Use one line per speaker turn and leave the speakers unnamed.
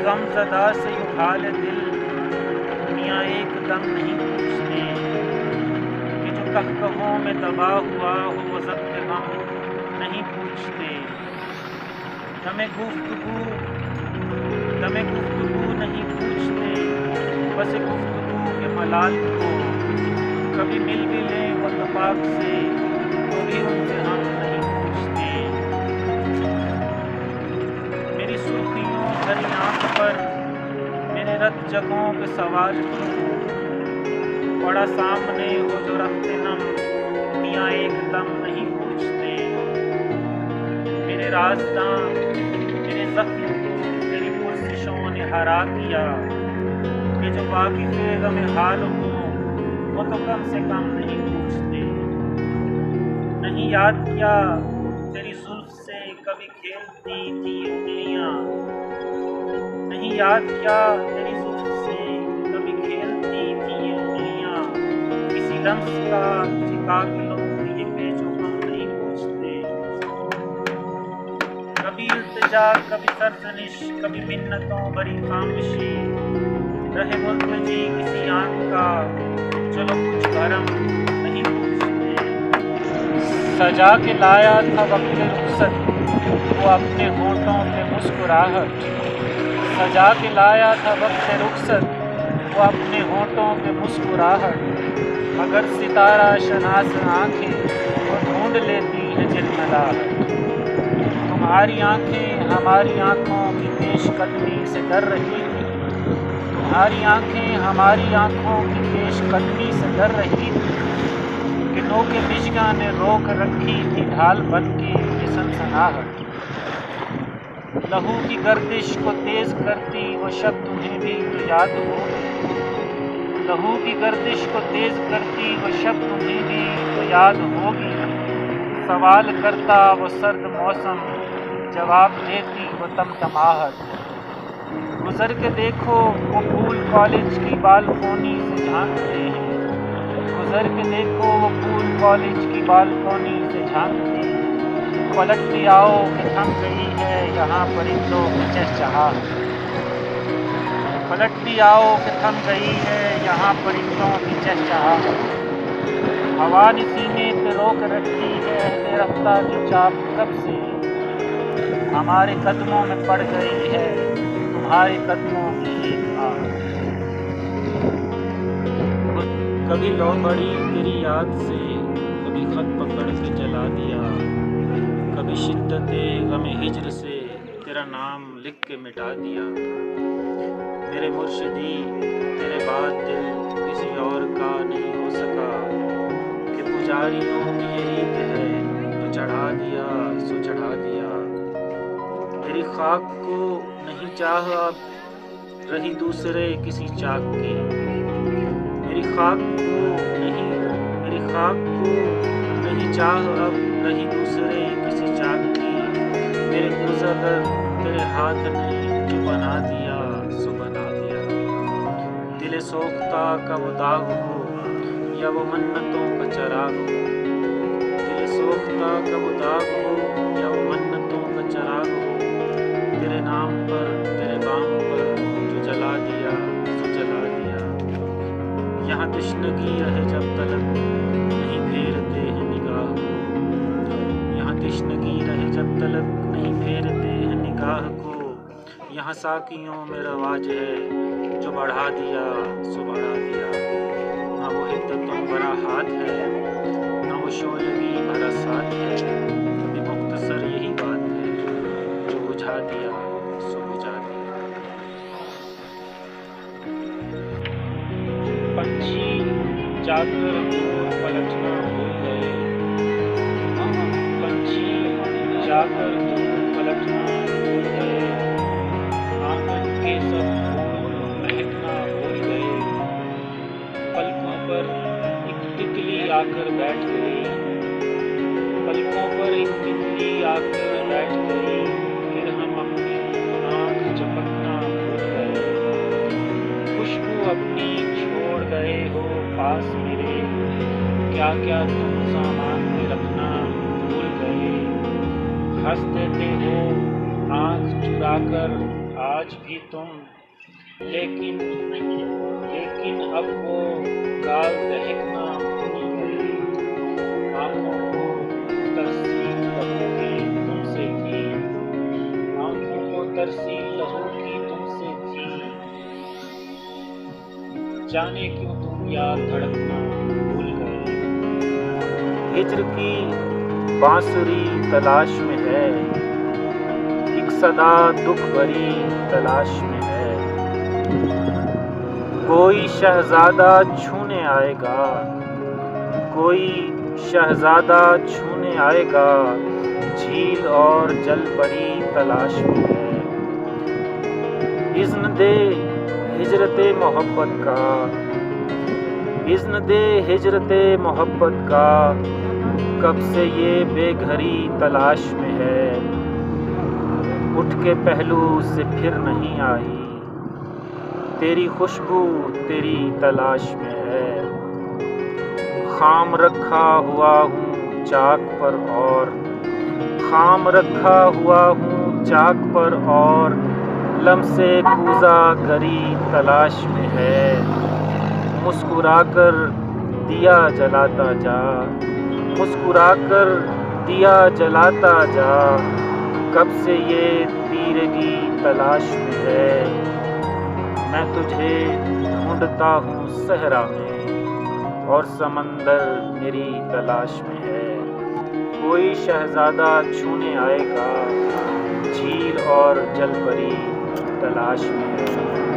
गमज़दा से यूं हाल दिल मियाँ एकदम नहीं पूछते कि जो कहकहों में दबा हुआ हो वो ज़ब्त गम नहीं पूछते। दमे गुफ्तगू नहीं पूछते, बस गुफ्तगू के मलाल को कभी मिल भी लें वो तफाक से तो भी उनसे हम नहीं पूछते। मेरी सुर्खियों भरी आँख पर मेरे रत जगहों पे सवार क्यों पड़ा सामने हो जो रफ्ते नम मियाँ एकदम नहीं पूछते। मेरे राज़दां मेरे ज़ख्म को तेरी पुरसिशों ने हरा किया कि जो वाकिफ़े गमे हाल हो वो तो कम से कम नहीं पूछते। नहीं याद क्या तेरी जुल्फ से कभी खेलती थी उंगलियां, नहीं याद क्या तेरी जुल्फ से कभी खेलती थी ये उंगलियां। किसी लम्स का किसी काबिलों ये पेचो हम नहीं पूछते। कभी इल्तिजा कभी सरजनिश कभी मिन्नतों भरी खामोशी रहे मुल्तजी किसी आंख का चलो कुछ गरम नहीं पूछते। सजा के लाया था वक्त रुखसत वो अपने होठों पे मुस्कुराहट, सजा के लाया था वक्त रुखसत वो अपने होठों पे मुस्कुराहट। मगर सितारा शनास आंखें वो ढूंढ लेती है झिलमिलाहट। तुम्हारी आंखें हमारी आंखों की पेशकदमी से डर रही थी, तुम्हारी आंखें हमारी आंखों की पेशकदमी से डर रही थी कि नोके मिशगा ने रोक रखी थी ढाल बन के ये सनसनाहट। लहू की गर्दिश को तेज करती वो शब तुम्हें भी तो याद होगी, लहू की गर्दिश को तेज करती वो शब तुम्हें भी तो याद होगी। सवाल करता वो सर्द मौसम जवाब देती वो तमतमाहट। गुजर के देखो वो फूल कॉलेज की बालकोनी से झांकते हैं, गुजर के देखो वो फूल कॉलेज की बालकोनी से झांकते हैं। पलट के आओ कि थम गई है यहाँ परिंदों की चहचहाहट, पलट भी आओ कि थम गई है यहाँ परिंदों की चहचहाहट। हवा ने सीने पे रोक रखी है रफ्ता की चाप कब से हमारे कदमों में पड़ गई है तुम्हारे कदमों की एक आहट। कभी लौ पड़ी तेरी याद से कभी खत पकड़ के जला दिया, कभी शिद्दते गमे हिज्र से तेरा नाम लिख के मिटा दिया। मेरे मुर्शिदी तेरे बाद दिल किसी और का नहीं हो सका कि पुजारियों की ये रीत है तो चढ़ा दिया सो चढ़ा दिया। तेरी खाक को नहीं चाह अब रही दूसरे किसी चाक की, मेरी खाक को नहीं चाह अब रही दूसरे किसी चाक की। मेरे गुज़र तेरे हाथ ने जो बना दिया सो बना दिया। दिल सोख्ता का वो दाग हो या वो मन्नतों का चराग हो, दिल सोख्ता का वो दाग हो या वो मन्नतों का चराग हो। तेरे नाम पर तेरे बाम पर जो जला दिया सो जला दिया। यहाँ तश्नगी रहे जब तलक नहीं फेरते हैं निगाह को, यहाँ तश्नगी रहे जब तलक नहीं फेरते हैं निगाह को। यहाँ साकियों में रवाज है जो बढ़ा दिया सो बढ़ा दिया। ना वो हिद्दतों भरा हाथ है ना वो शोलगी भरा साथ है, ये मुख्तसर यही बात है जो बुझा दिया सो बुझा दिया। पंछी जाकर दूर पलटना भूल गए, पंछी जाकर दूर पलटना भूल गए। आंगन के सब फूल महकना भूल गए। पलकों पर एक तितली आकर बैठ गई, पलकों पर एक तितली आकर बैठ गई। फिर हम अपनी आँख झपकना भूल गए। खुशबू अपनी छोड़ गए हो पास मेरे, क्या क्या तुम सामान में रखना भूल गए। हंस देते हो आँख चुराकर आज भी तुम, लेकिन लेकिन अब वो गाल दहकना भूल गए। आंखों को तरसी लहू की तुमसे थी, आंखों को तरसी लहू की तुमसे थी। जाने क्यों तुम याद धड़कना भूल गए। हिज्र की बांसुरी तलाश में है, एक सदा दुख भरी तलाश में है। कोई शहजादा छूने आएगा, कोई शहजादा छूने आएगा, झील और जल परी तलाश में है। इज़्न दे हिजरते मोहब्बत का, इज़्न दे हिजरते मोहब्बत का, कब से ये बेघरी तलाश में है। उठ के पहलू से फिर नहीं आई, तेरी खुशबू तेरी तलाश में है। खाम रखा हुआ हूँ चाक पर और, खाम रखा हुआ हूँ चाक पर और, लम्से कूज़ा गरी तलाश में है। मुस्कुराकर दिया जलाता जा, मुस्कुराकर दिया जलाता जा, कब से ये तीरगी तलाश में है। मैं तुझे ढूंढता हूँ सहरा में और समंदर मेरी तलाश में है। कोई शहजादा छूने आएगा, झील और जलपरी तलाश में है।